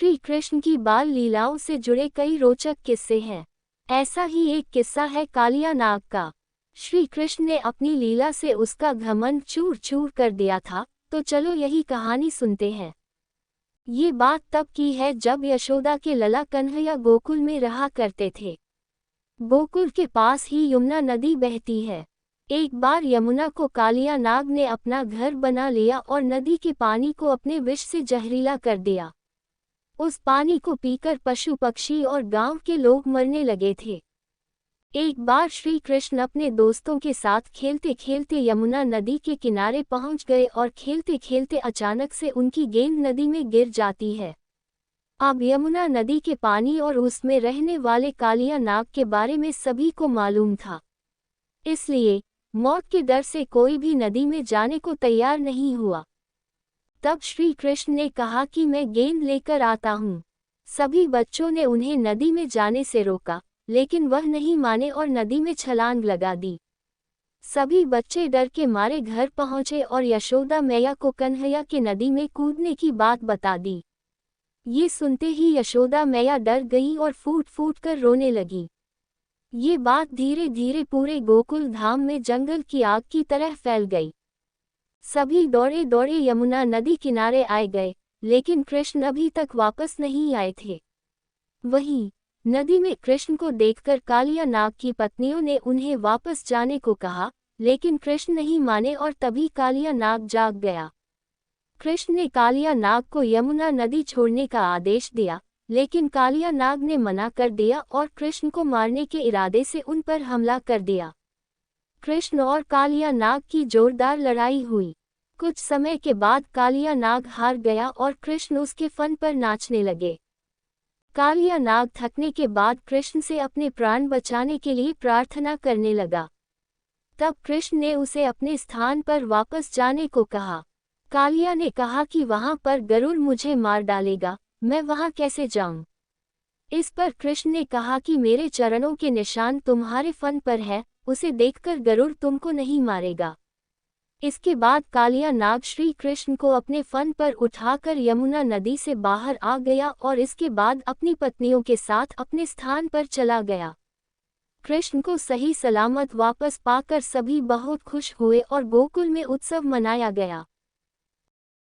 श्री कृष्ण की बाल लीलाओं से जुड़े कई रोचक किस्से हैं। ऐसा ही एक किस्सा है कालिया नाग का। श्री कृष्ण ने अपनी लीला से उसका घमंड चूर चूर कर दिया था। तो चलो यही कहानी सुनते हैं। ये बात तब की है जब यशोदा के लला कन्हैया गोकुल में रहा करते थे। गोकुल के पास ही यमुना नदी बहती है। एक बार यमुना को कालिया नाग ने अपना घर बना लिया और नदी के पानी को अपने विष से जहरीला कर दिया। उस पानी को पीकर पशु पक्षी और गांव के लोग मरने लगे थे। एक बार श्री कृष्ण अपने दोस्तों के साथ खेलते खेलते यमुना नदी के किनारे पहुंच गए और खेलते खेलते अचानक से उनकी गेंद नदी में गिर जाती है। अब यमुना नदी के पानी और उसमें रहने वाले कालिया नाग के बारे में सभी को मालूम था। इसलिए मौत के डर से कोई भी नदी में जाने को तैयार नहीं हुआ। तब श्री कृष्ण ने कहा कि मैं गेंद लेकर आता हूँ। सभी बच्चों ने उन्हें नदी में जाने से रोका, लेकिन वह नहीं माने और नदी में छलांग लगा दी। सभी बच्चे डर के मारे घर पहुँचे और यशोदा मैया को कन्हैया के नदी में कूदने की बात बता दी। ये सुनते ही यशोदा मैया डर गई और फूट फूट कर रोने लगी। ये बात धीरे धीरे पूरे गोकुल धाम में जंगल की आग की तरह फैल गई। सभी दौड़े दौड़े यमुना नदी किनारे आए गए, लेकिन कृष्ण अभी तक वापस नहीं आए थे। वहीं नदी में कृष्ण को देखकर कालिया नाग की पत्नियों ने उन्हें वापस जाने को कहा, लेकिन कृष्ण नहीं माने और तभी कालिया नाग जाग गया। कृष्ण ने कालिया नाग को यमुना नदी छोड़ने का आदेश दिया, लेकिन कालिया नाग ने मना कर दिया और कृष्ण को मारने के इरादे से उन पर हमला कर दिया। कृष्ण और कालिया नाग की जोरदार लड़ाई हुई। कुछ समय के बाद कालिया नाग हार गया और कृष्ण उसके फन पर नाचने लगे। कालिया नाग थकने के बाद कृष्ण से अपने प्राण बचाने के लिए प्रार्थना करने लगा। तब कृष्ण ने उसे अपने स्थान पर वापस जाने को कहा। कालिया ने कहा कि वहां पर गरुड़ मुझे मार डालेगा, मैं वहां कैसे जाऊं? इस पर कृष्ण ने कहा कि मेरे चरणों के निशान तुम्हारे फन पर है, उसे देखकर गरुड़ तुमको नहीं मारेगा। इसके बाद कालिया नाग श्री कृष्ण को अपने फन पर उठाकर यमुना नदी से बाहर आ गया और इसके बाद अपनी पत्नियों के साथ अपने स्थान पर चला गया। कृष्ण को सही सलामत वापस पाकर सभी बहुत खुश हुए और गोकुल में उत्सव मनाया गया।